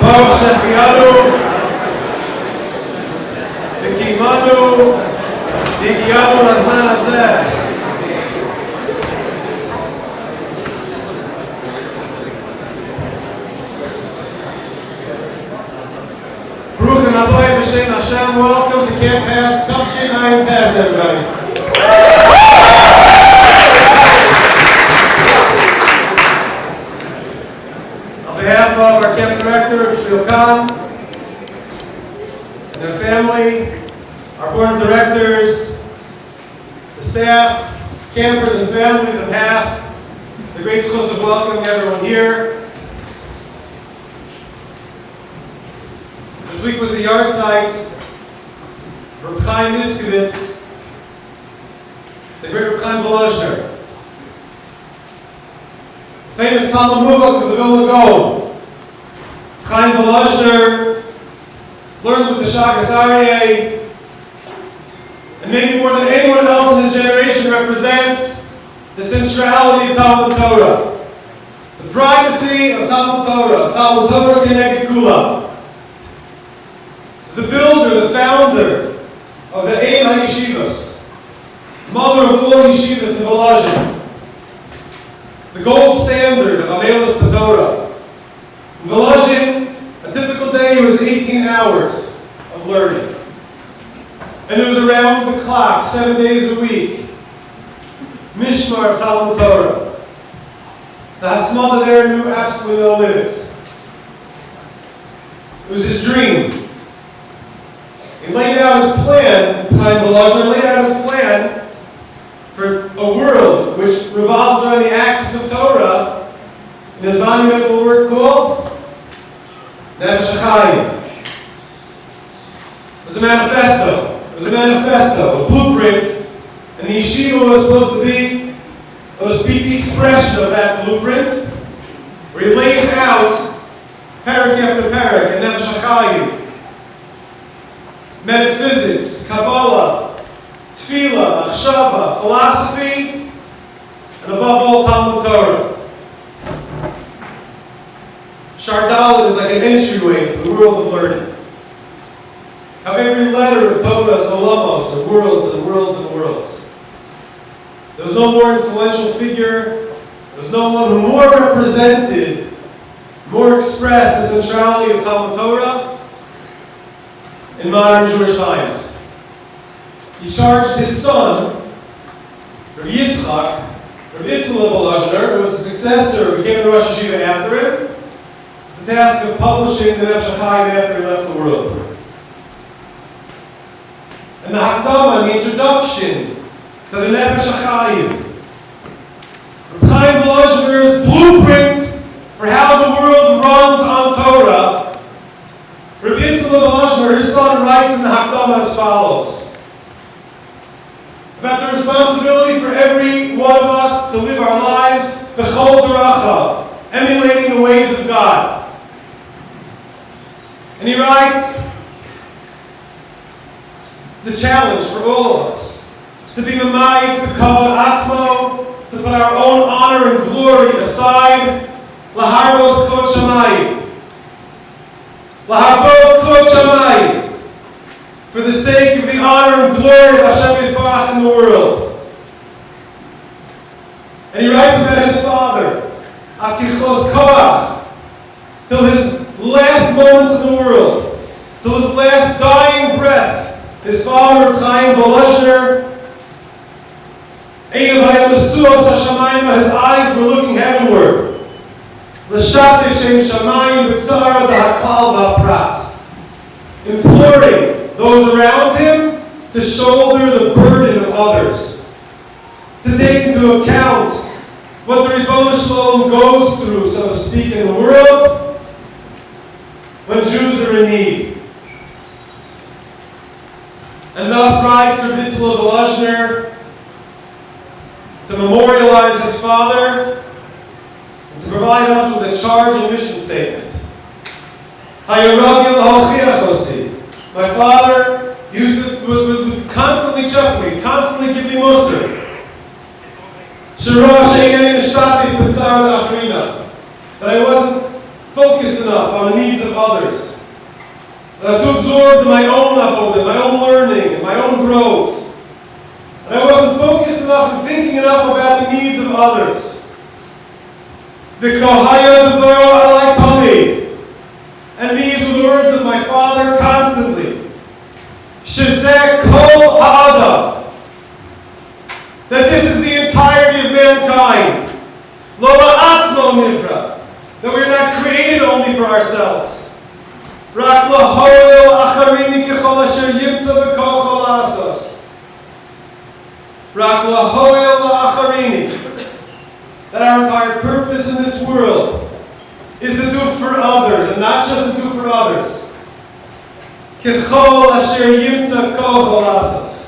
ברוך שהחיינו וקיימנו והגיענו לזמן הזה. Bruchim Aboy B'Shem Hashem, welcome to Camp Pass, Tufshin Ayin Pass, everybody. On behalf of our camp director, Shmuel Khan, and their family, our board of directors, the staff, campers and families of Pass, the great schools of welcoming everyone here. This week was the yard site for Reb Chaim Nitzkevitz, the great Reb Chaim Volozhner, famous Talmud Muvak of the Vilna Gaon. Chaim Volozhner learned with the Shagas Aryeh, and maybe more than anyone else in his generation represents the centrality of Talmud Torah, the primacy of Talmud Torah Keneged Kula. The builder, the founder of the Ein HaYeshivas, mother of all yeshivas in Volozhin, the gold standard of Amelos Patorah. In Volozhin, a typical day was 18 hours of learning. And it was around the clock, 7 days a week, Mishmar of Talmud Torah. The Hasmada there knew absolutely no limits. It was his dream. He laid out his plan, Chaim Volozhner laid out his plan for a world which revolves around the axis of Torah in his monumental work called Nefesh HaChaim. It was a manifesto. It was a manifesto, a blueprint, and the yeshiva was supposed to be, so to speak, the expression of that blueprint, where he lays out parak after parak in Nefesh HaChaim. Metaphysics, Kabbalah, Tefillah, Achshava, philosophy, and above all, Talmud Torah. Shardal is like an entryway to the world of learning. How every letter of Torah is olamos, and worlds and worlds and worlds. There was no more influential figure, there was no one who more represented, more expressed the centrality of Talmud Torah in modern Jewish times. He charged his son, Rabbi Yitzchak, Rabbi Volozhner, who was the successor, became the Rosh Hashiva after him, the task of publishing the Nefesh HaChaim after he left the world. And the Hakdama, the introduction to the Nefesh HaChaim, Reb Chaim Volozhner's blueprint for how the world runs on Torah. Rebbetzin Volozhner, his son, writes in the Hakdama as follows about the responsibility for every one of us to live our lives b'chol derachav, emulating the ways of God. And he writes the challenge for all of us to be mamayit b'kavod atzmo, to put our own honor and glory aside, laharbos kvod shamayim. Lahabot kvod shamayim, for the sake of the honor and glory of Hashem Yisbarach in the world. And he writes about his father, Aftichos Koach, till his last moments in the world, till his last dying breath, his father, Reb Chaim Volozhner, Einav hayam mesuos hashamayim, his eyes were looking heavenward. L'shaftev shem shamayim b'tzara da'hakal v'aprat, imploring those around him to shoulder the burden of others, to take into account what the Ribono Shalom goes through, so to speak, in the world when Jews are in need. And thus writes Rebbetzin Volozhner to memorialize his father and to provide us with a charge and mission statement. My father would constantly chuckle me, constantly give me musr. That I wasn't focused enough on the needs of others. That I was too absorbed in my own avodah, my own learning, and my own growth. And I wasn't focused enough and thinking enough about the needs of others. V'kohaya devoro alai tomi. And these were the words of my father constantly. Shezeh kol ha'adam. That this is the entirety of mankind. Lo la'atzmo nivra. That we are not created only for ourselves. Rak lahoel acharini kechol asher yimtza v'kocho la'asos. Rak lahoel la'acharini. That our entire purpose in this world is to do for others, and not just to do for others. Kechol asher yimtza kocho la'asos.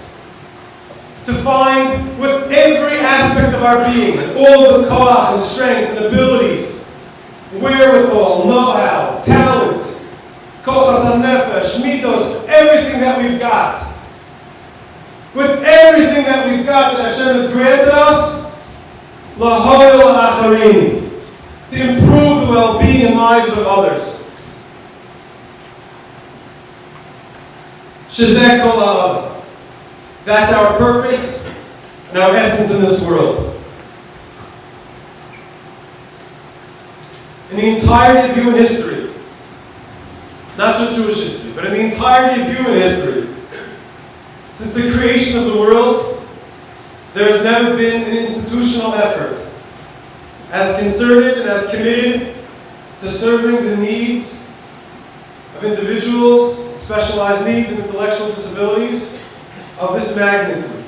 To find with every aspect of our being, and all the koach and strength and abilities, wherewithal, know-how, talent, kochas hanefesh, mitos, everything that we've got. With everything that we've got that Hashem has granted us, lahoil acharini, to improve the well-being and lives of others. Shezeh kol ha'adam. That's our purpose and our essence in this world. In the entirety of human history, not just Jewish history, but in the entirety of human history, since the creation of the world, there has never been an institutional effort as concerted and as committed to serving the needs of individuals, specialized needs, and intellectual disabilities of this magnitude.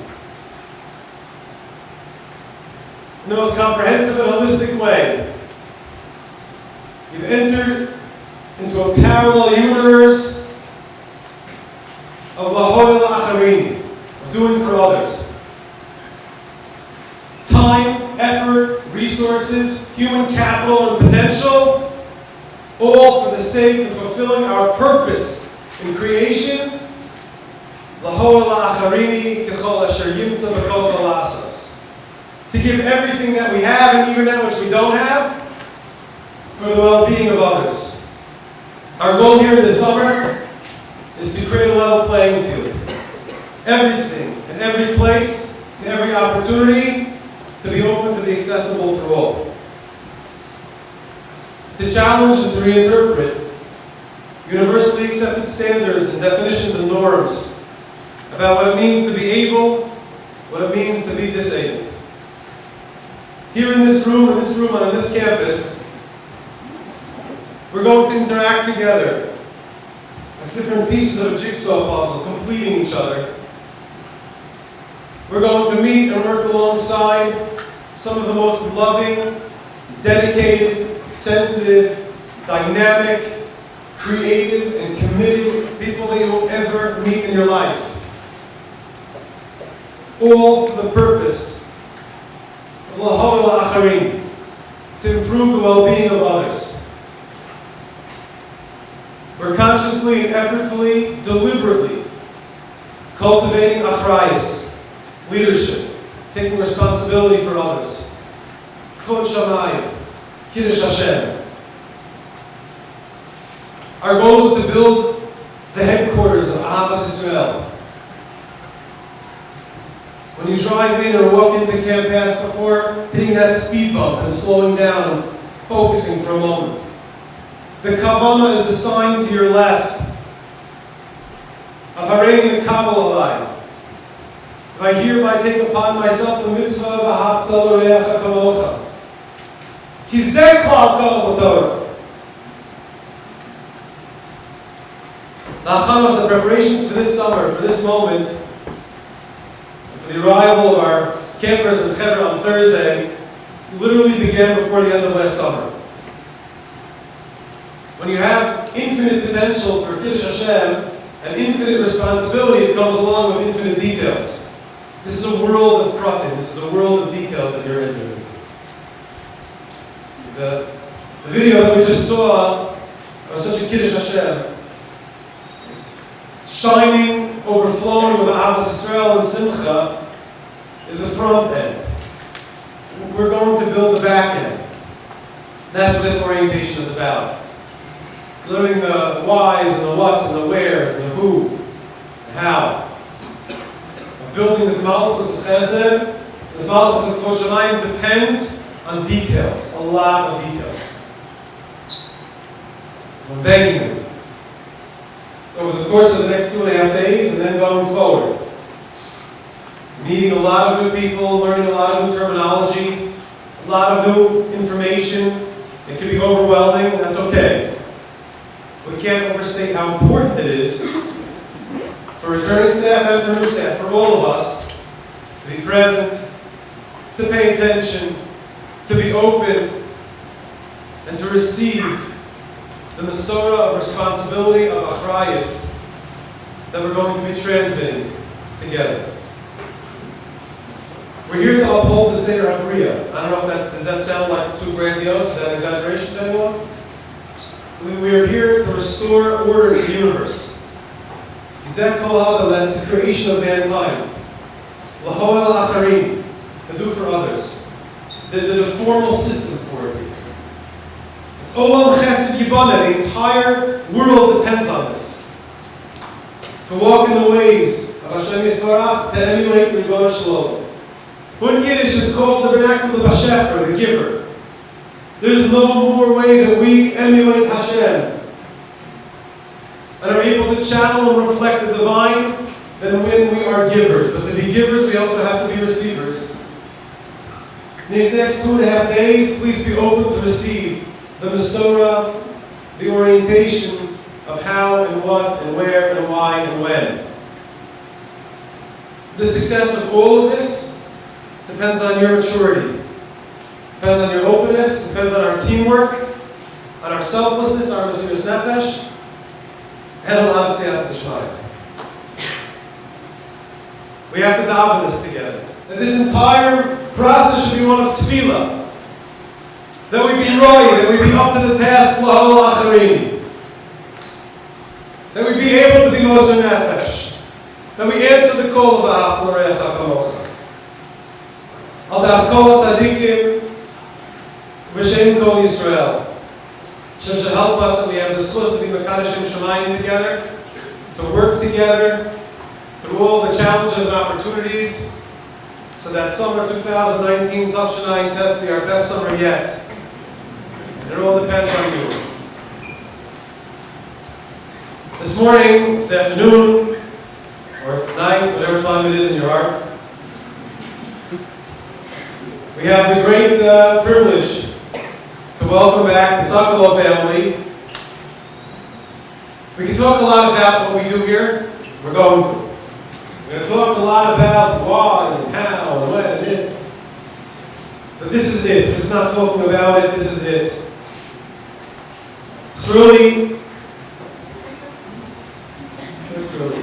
In the most comprehensive and holistic way, you've entered into a parallel universe of lahoil acharini, of doing for others. Time, effort, resources, human capital, and potential, all for the sake of fulfilling our purpose in creation. Lahoil acharini kechol asher yimtza v'kocho la'asos. To give everything that we have, and even that which we don't have, for the well-being of others. Our goal here this summer is to create a level playing field. Everything, in every place, in every opportunity, to be open, to be accessible for all. To challenge and to reinterpret universally accepted standards and definitions and norms about what it means to be able, what it means to be disabled. Here in this room, and on this campus, we're going to interact together as different pieces of a jigsaw puzzle, completing each other. We're going to meet and work alongside some of the most loving, dedicated, sensitive, dynamic, creative, and committed people that you will ever meet in your life. All for the purpose of lahoil acharini, to improve the well-being of others. We're consciously and effortfully, deliberately cultivating achrayus, leadership, taking responsibility for others. Kvod shamayim, kiddush Hashem. Our goal is to build the headquarters of Ahavas Yisrael. When you drive in or walk into Camp Pass before hitting that speed bump and slowing down and focusing for a moment. The Kavanah is the sign to your left of Harein Mekabel Alai. I hereby take upon myself the mitzvah of Ahavta L'Orecha Kamocha. Ki zeh klal kol b'Torah. L'achanos, the preparations for this summer, for this moment, for the arrival of our campers in Chevron on Thursday, literally began before the end of last summer. When you have infinite potential for Kiddush Hashem and infinite responsibility, it comes along with infinite details. This is a world of pratim. This is a world of details that you're entering into. The video that we just saw of such a Kiddush Hashem, shining, overflowing with Ahavas Yisrael and Simcha, is the front end. We're going to build the back end. That's what this orientation is about. learning the whys and the whats and the wheres and the who and how. Of building this malchus of chesed, this malchus of Kvod Shamayim depends on details, a lot of details. I'm begging you, over the course of the next 2.5 days and then going forward, meeting a lot of new people, learning a lot of new terminology, a lot of new information. It can be overwhelming, and that's okay. We can't overstate how important it is for returning staff and for new staff, for all of us, to be present, to pay attention, to be open, and to receive the Masorah of responsibility of Achrayus that we're going to be transmitting together. We're here to uphold the Seder HaBriah. I don't know if does that sound like too grandiose? Is that an exaggeration to anyone? We are here to restore order to the universe. That's the creation of mankind. Lahoel Acharim, to do for others. There's a formal system for it. It's Olam Chesed Yibana. The entire world depends on this. To walk in the ways of Hashem Yisbarach, to emulate Ribbon Shalom. Who in Yiddish is called the vernacular Bashefer, the giver. There's no more way that we emulate Hashem and are able to channel and reflect the divine than when we are givers. But to be givers, we also have to be receivers. In these next 2.5 days, please be open to receive the Masorah, the orientation of how and what and where and why and when. The success of all of this depends on your maturity, depends on your openness, depends on our teamwork, on our selflessness, our Mesiras Nefesh, and on Siyata D'Shmaya. We have to daven this together. That this entire process should be one of tefillah. That we be roy, that we be up to the task, Lahol Acharini. That we be able to be Moser Nefesh. That we answer the call of V'ahavta l'reacha kamocha. Al Daskol Tzadikim, V'Shem Kol Yisrael. Hashem should help us that we have the schus to be Mekadeshim Shamayim together, to work together through all the challenges and opportunities, so that summer 2019 Tavshanayim Test will be our best summer yet. And it all depends on you. This morning, this afternoon, or it's night, whatever time it is in your heart, we have the great privilege to welcome back the Sokoloff family. We can talk a lot about what we do here. We're going to. We're going to talk a lot about why and how and when and if. But this is it. This is not talking about it. This is it. It's really. It's really.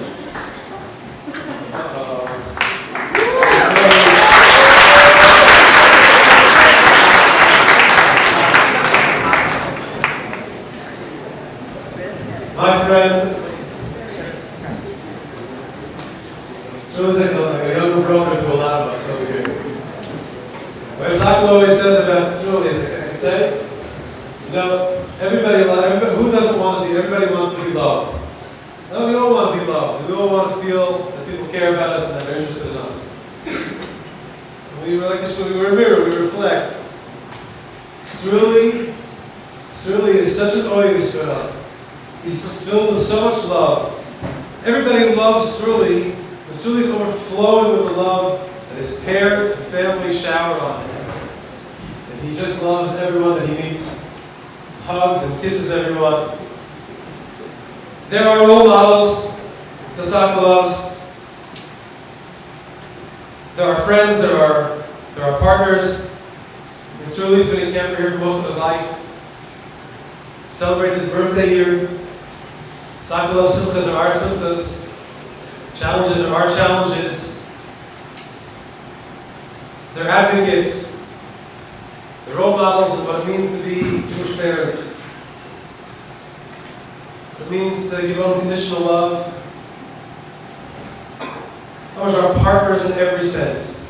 My friend, it's really like a younger brother to a lot of us over here. What Sokoloff always says about Tzruli, I can say, everybody, who doesn't want to be, everybody wants to be loved. No, we don't want to be loved. We all want to feel that people care about us and that they're interested in us. We were like we're a mirror, we reflect. Tzruli is such an oy Yisrael. He's filled with so much love. Everybody loves Tzruli. Tzruli's overflowing with the love that his parents and family shower on him. And he just loves everyone that he meets, hugs and kisses everyone. There are role models, the Sokoloffs. There are friends, there are partners. And Tzruli's been a camper here for most of his life. Celebrates his birthday here. Sokoloff simchas are our simchas. Challenges are our challenges. They're advocates. They're role models of what it means to be Jewish parents. It means to give unconditional love. How much our partners in every sense.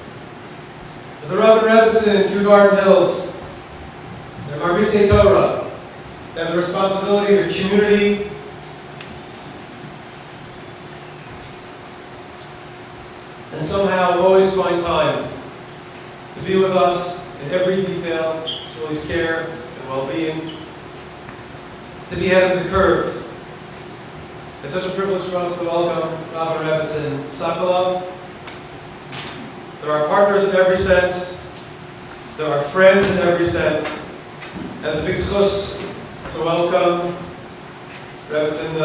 The Rebbetzin in Kew Garden Hills. They're Marbitzei Torah. They have the responsibility of your community. And somehow always find time to be with us in every detail, to always care and well-being, to be ahead of the curve. It's such a privilege for us to welcome Rabbi Rebbetzin Sokoloff. They're our partners in every sense. They're our friends in every sense. And it's a big zchus to welcome Rebbetzin,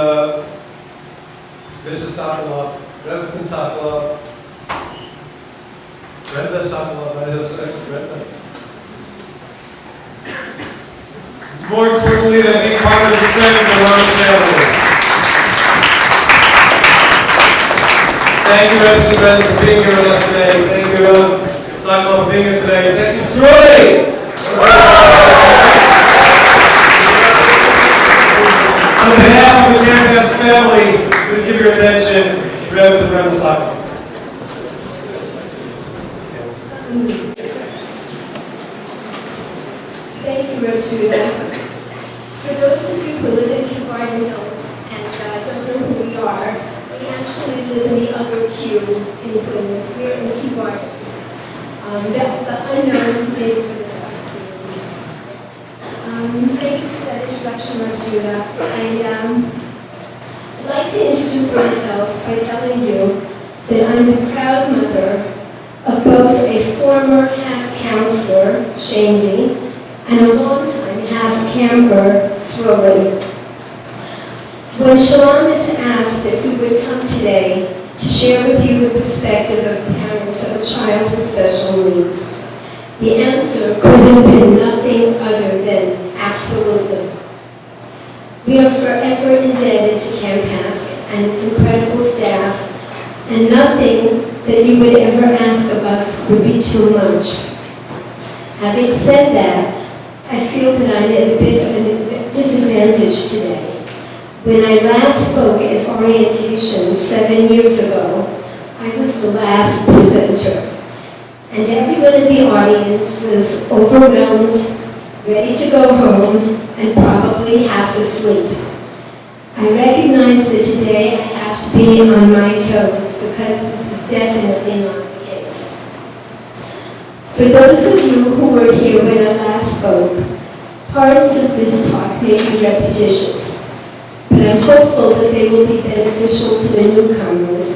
Mrs. Sokoloff, Rebbetzin Sokoloff, Rebbe Sokoloff, more importantly than being partners and friends of our family. Thank you, Rebbetzin, for being here with us today. Thank you, Sokoloff, for being here today. Thank you, Struy! On behalf of the campus family, please give your attention to Rebbetzin Sokoloff. Thank you, Rev. Judah. For those of you who live in Kew Garden Hills and don't know who we are, we actually live in the other Kew in Queens. We're in Kew Gardens, the unknown neighborhood of Queens. Thank you for that introduction, Rev. Judah. I'd like to introduce myself by telling you that I'm the proud mother of both a former Haas counselor, Shandy, and a long-time Haas camper, Sroly. When Shalom is asked if we would come today to share with you the perspective of parents of a child with special needs, the answer could have been nothing other than absolutely. We are forever indebted to Camp Hask and its incredible staff, and nothing that you would ever ask of us would be too much. Having said that, I feel that I'm at a bit of a disadvantage today. When I last spoke at orientation 7 years ago, I was the last presenter, and everyone in the audience was overwhelmed, ready to go home, and probably half asleep. I recognize that today I have to be on my toes because this is definitely not the case. For those of you who were here when I last spoke, parts of this talk may be repetitious, but I'm hopeful that they will be beneficial to the newcomers,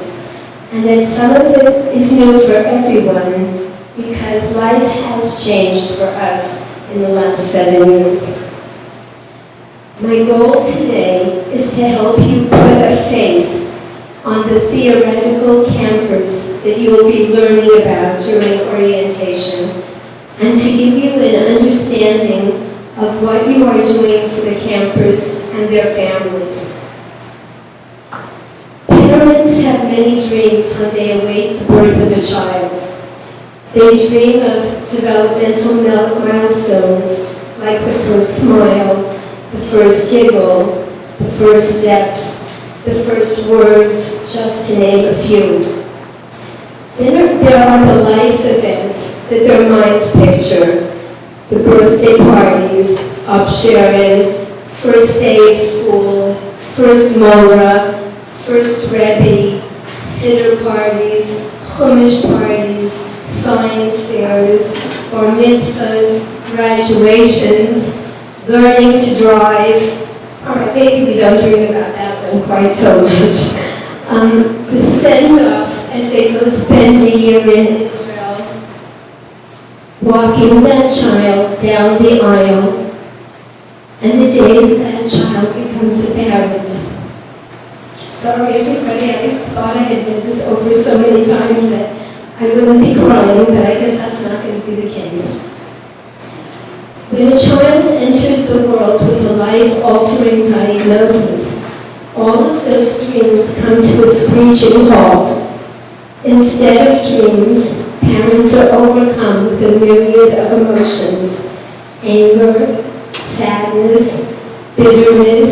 and that some of it is new for everyone because life has changed for us in the last 7 years. My goal today is to help you put a face on the theoretical campers that you will be learning about during orientation, and to give you an understanding of what you are doing for the campers and their families. Parents have many dreams when they await the birth of a child. They dream of developmental milestones like the first smile, the first giggle, the first steps, the first words, just to name a few. Then there are the life events that their minds picture. The birthday parties, upsharing, first day of school, first Mora, first Rebbe, sitter parties, chumash parties, science fairs, bar mitzvahs, graduations, learning to drive. All right, maybe we don't dream about that one quite so much. The send-off as they go spend a year in Israel, walking that child down the aisle, and the day that child becomes a parent. Sorry everybody, I thought I had been this over so many times that I wouldn't be crying, but I guess that's not going to be the case. When a child enters the world with a life-altering diagnosis, all of those dreams come to a screeching halt. Instead of dreams, parents are overcome with a myriad of emotions: anger, sadness, bitterness,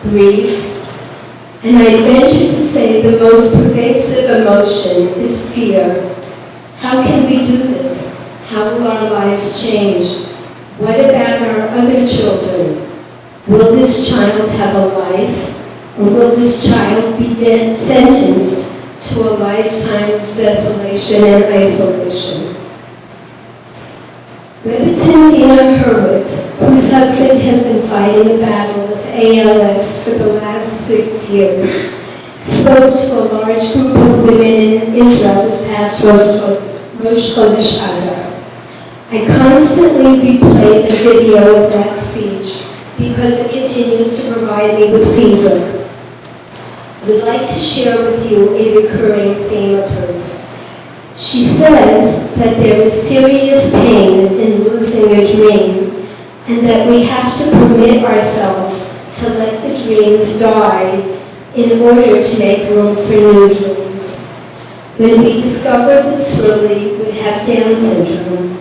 grief. And I venture to say the most pervasive emotion is fear. How can we do this? How will our lives change? What about our other children? Will this child have a life, or will this child be sentenced to a lifetime of desolation and isolation? Rebbetzin Dina Hurwitz, whose husband has been fighting a battle with ALS for the last 6 years, spoke to a large group of women in Israel this past Rosh Chodesh Adar. I constantly replay the video of that speech because it continues to provide me with pleasure. I would like to share with you a recurring theme of hers. She says that there is serious pain in losing a dream, and that we have to permit ourselves to let the dreams die in order to make room for new dreams. When we discovered that Swirly would have Down syndrome,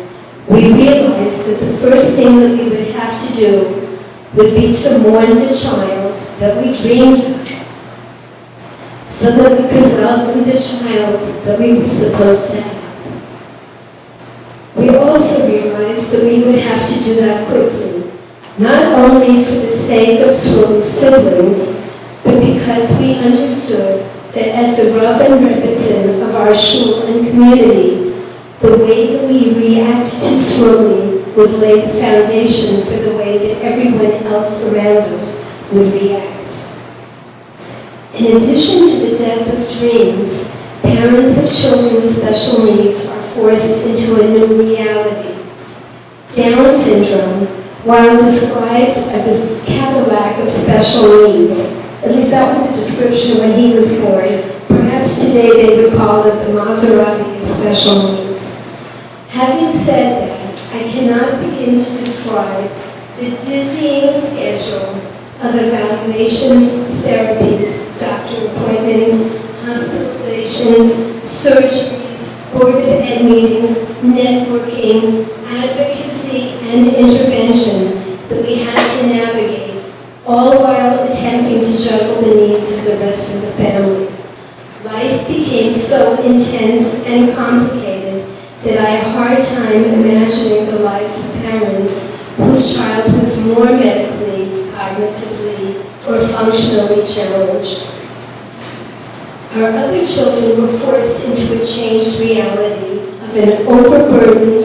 we realized that the first thing that we would have to do would be to mourn the child that we dreamed of, so that we could welcome the child that we were supposed to have. We also realized that we would have to do that quickly, not only for the sake of Swirly's siblings, but because we understood that as the Rav and Rebbetzin of our shul and community, the way that we react to Swirly would lay the foundation for the way that everyone else around us would react. In addition to the death of dreams, parents of children with special needs are forced into a new reality. Down syndrome, while described as a Cadillac of special needs, at least that was the description when he was born, perhaps today they would call it the Maserati of special needs. Having said that, I cannot begin to describe the dizzying schedule of evaluations, therapies, doctor appointments, hospitalizations, surgeries, Board of Ed meetings, networking, advocacy, and intervention that we had to navigate, all while attempting to juggle the needs of the rest of the family. Life became so intense and complicated that I had a hard time imagining the lives of parents whose child was more medically, cognitively, or functionally challenged. Our other children were forced into a changed reality of an overburdened,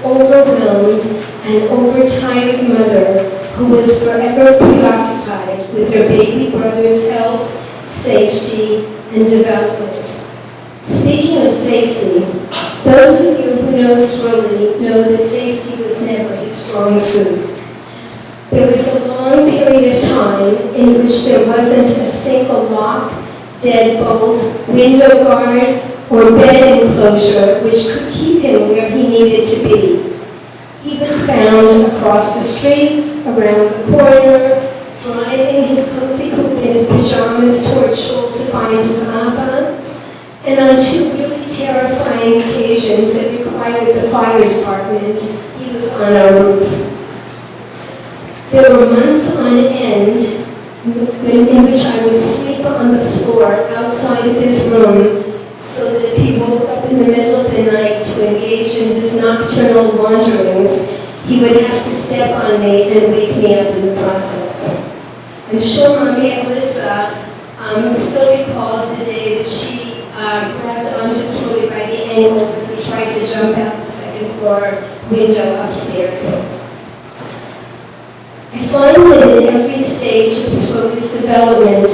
overwhelmed, and overtired mother who was forever preoccupied with her baby brother's health, safety, and development. Speaking of safety, those of you who know Swirly know that safety was never his strong suit. There was a long period of time in which there wasn't a single lock, deadbolt, window guard, or bed enclosure which could keep him where he needed to be. He was found across the street, around the corner, driving his cozy coupe in his pajamas toward shul to find his Abba, and on two really terrifying occasions that required the fire department, he was on our roof. There were months on end in which I would sleep on the floor outside of his room so that if he woke up in the middle of the night to engage in his nocturnal wanderings, he would have to step on me and wake me up in the process. I'm sure Mommy Alyssa still recalls the day that she grabbed onto Swirly by the ankles as he tried to jump out the second floor window upstairs. I find that in every stage of Swirly's development,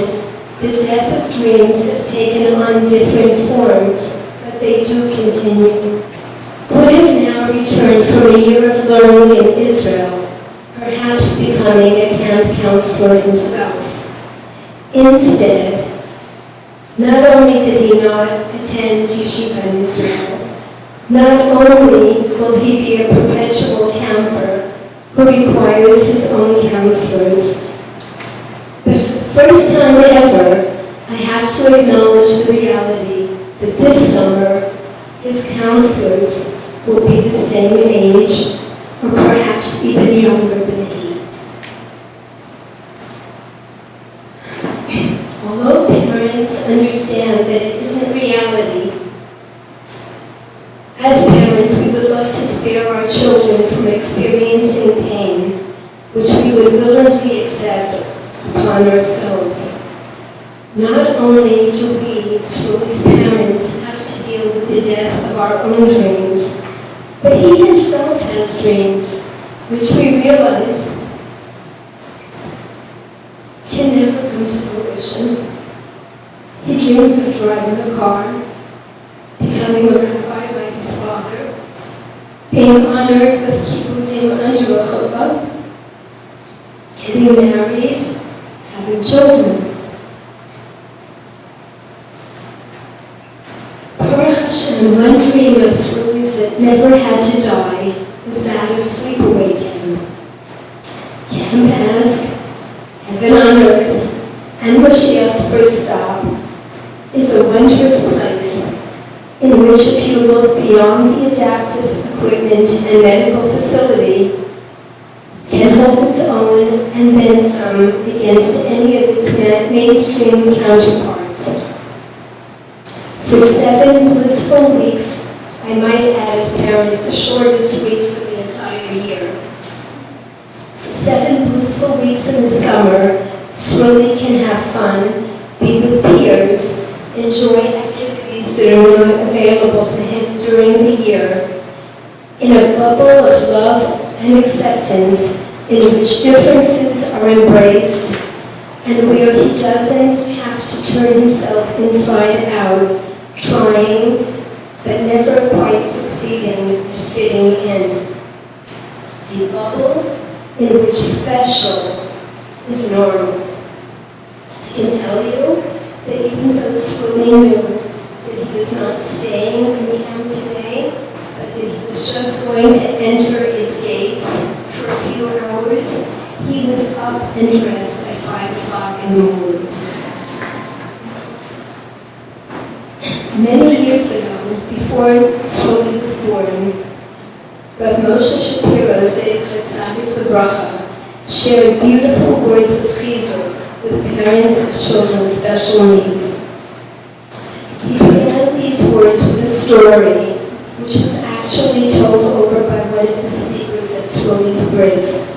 the death of dreams has taken on different forms, but they do continue. Would have now returned from a year of learning in Israel, perhaps becoming a camp counselor himself. Instead, not only did he not attend yeshiva in Israel, not only will he be a perpetual camper who requires his own counselors, but for the first time ever, I have to acknowledge the reality that this summer, his counselors will be the same age, or perhaps even younger than he. Although parents understand that it isn't reality, as parents we would love to spare our children from experiencing pain. which we would willingly accept upon ourselves. Not only do we, Shmuel's parents, have to deal with the death of our own dreams, but he himself has dreams, which we realize can never come to fruition. He dreams of driving a car, becoming a rabbi like his father, being honored with kibbutzim under a chuppah, getting married, having children. Baruch Hashem, one dream of Shmuel's that never had to die was that of sleepaway camp. Camp as heaven on earth and Mashiach's first stop is a wondrous place in which, if you look beyond the adaptive equipment and medical facility, can hold its own and then some against any of its mainstream counterparts. For 7 blissful weeks, I might add as parents the shortest weeks of the entire year. For 7 blissful weeks in the summer, Shmuel can have fun, be with peers, enjoy activities that are not available to him during the year, in a bubble of love and acceptance in which differences are embraced and where he doesn't have to turn himself inside out, trying but never quite succeeding at fitting in. A bubble in which special is normal. I can tell you that even though Shmuel knew that he was not staying in the camp today, but that he was just going to enter its gates for a few hours, he was up and dressed at 5 o'clock in the morning. Many years ago, before Shmuel was born, Rav Moshe Shapiro, Zecher Tzadik L'Bracha, shared beautiful words of chizuk with parents of children with special needs. He began these words with a story, which was actually told over by one of the speakers at Shmuel's bris.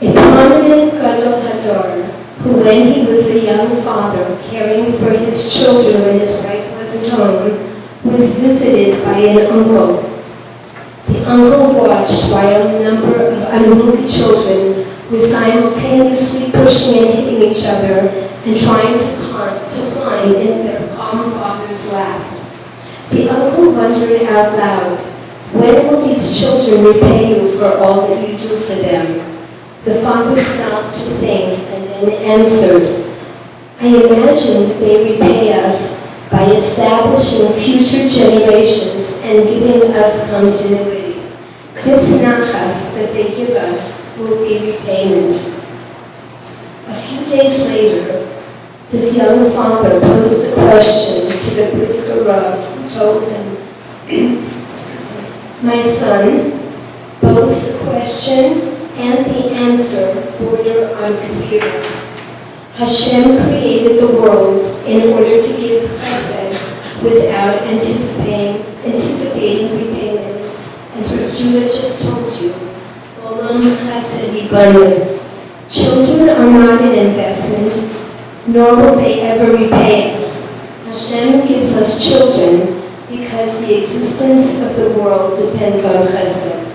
A prominent Gadol Hadar, who when he was a young father, caring for his children when his wife wasn't home, was visited by an uncle. The uncle watched while a number of unruly children were simultaneously pushing and hitting each other and trying to climb in their calm father's lap. The uncle wondered out loud, when will these children repay you for all that you do for them? The father stopped to think and then answered, I imagine that they repay us by establishing future generations and giving us continuity. This nachas that they give us will be repayment. A few days later, this young father posed the question to the Brisker Rav, who told him, my son, both the question and the answer border on kafir. Hashem created the world in order to give chesed without anticipating repayment. As Rav Judah just told you, Olam chesed yibanu. Children are not an investment, nor will they ever repay us. Hashem gives us children because the existence of the world depends on chesed.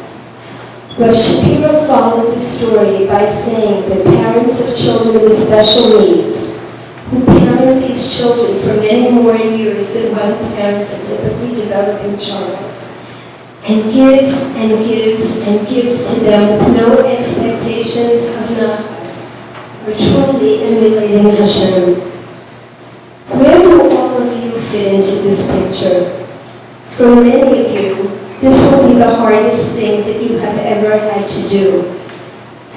Rav Shapiro followed the story by saying that parents of children with special needs, who parent these children for many more years than one parents a typically developing child, and gives and gives and gives to them with no expectations of nachas, are truly emulating Hashem. Where do all of you fit into this picture? For many of you, this will be the hardest thing that you have ever had to do.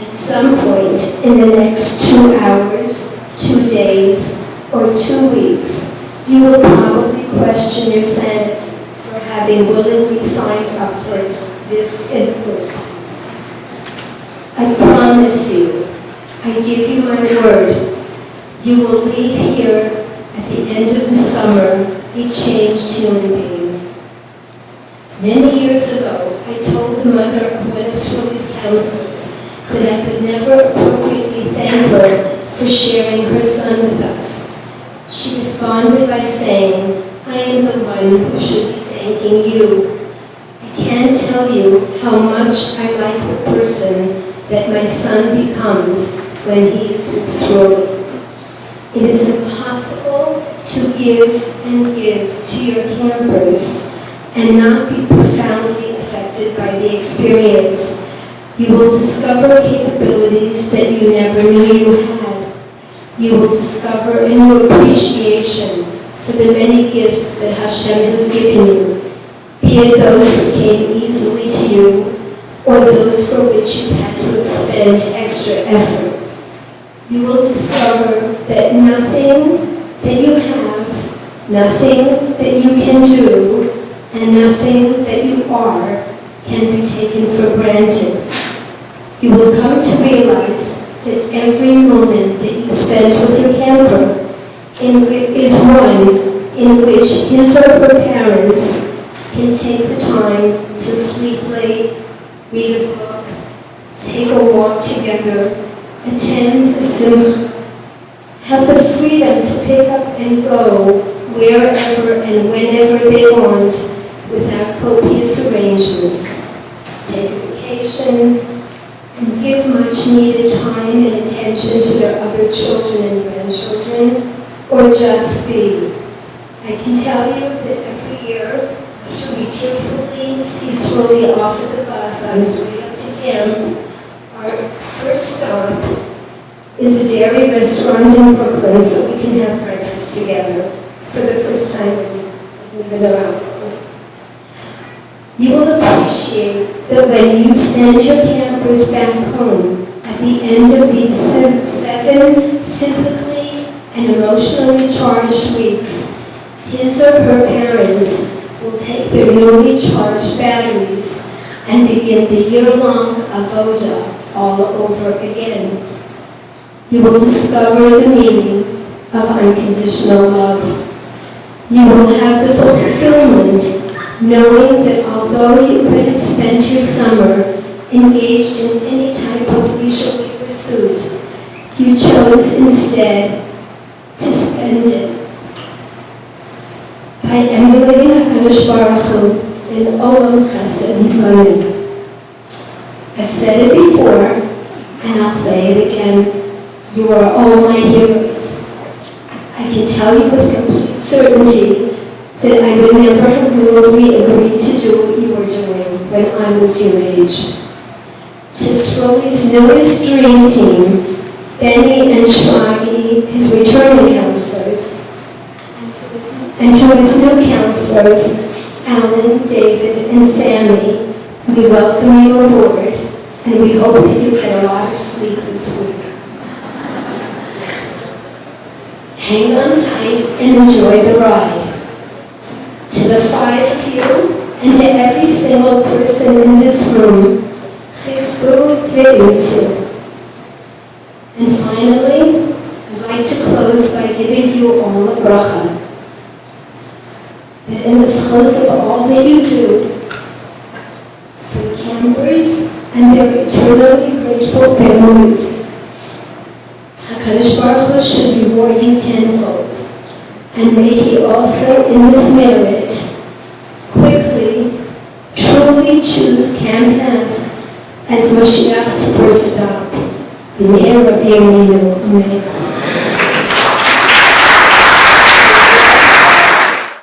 At some point in the next 2 hours, 2 days, or 2 weeks, you will probably question your sanity for having willingly signed up for this in the first place. I promise you, I give you my word, you will leave here at the end of the summer a changed human being. Many years ago, I told the mother of one of Shmuel's counselors that I could never appropriately thank her for sharing her son with us. She responded by saying, I am the one who should be thanking you. I can't tell you how much I like the person that my son becomes when he is with Sroy. It is impossible to give and give to your campers and not be profoundly affected by the experience. You will discover capabilities that you never knew you had. You will discover a new appreciation for the many gifts that Hashem has given you, be it those that came easily to you or those for which you had to expend extra effort. You will discover that nothing that you have, nothing that you can do, and nothing that you are can be taken for granted. You will come to realize that every moment that you spend with your camper is one in which his or her parents can take the time to sleep late, read a book, take a walk together, attend a simcha, have the freedom to pick up and go wherever and whenever they want without copious arrangements, take a vacation, and give much needed time and attention to their other children and grandchildren, or just be. I can tell you that every year, after we tearfully see Sroy off at the bus on his way up to camp, our first stop is a dairy restaurant in Brooklyn so we can have breakfast together for the first time we've been around. You will appreciate that when you send your campers back home at the end of these 7 physically and emotionally charged weeks, his or her parents will take their newly charged batteries and begin the year-long avoda all over again. You will discover the meaning of unconditional love. You will have the fulfillment knowing that although you could have spent your summer engaged in any type of leisurely pursuit, you chose instead to spend it by emulating HaKadosh Baruch Hu in Olam Chesed Yivanim. I've said it before, and I'll say it again. You are all my heroes. I can tell you with complete certainty that I would never have willingly agreed to do what you were doing when I was your age. To Sroy's newest dream team, Benny and Shwagi, his returning counselors, and to his new counselors, Alan, David, and Sammy, we welcome you aboard, and we hope that you get a lot of sleep this week. Hang on tight and enjoy the ride. To the 5 of you, and to every single person in this room, chizku ve'insu. And finally, I'd like to close by giving you all a bracha. That in the schos of all that you do, for the campers and their eternally grateful families, HaKadosh Baruch Hu should reward you tenfold. And may he also, in this merit, quickly, truly choose Camp Hask as Mashiach's first stop. In the name of Amen.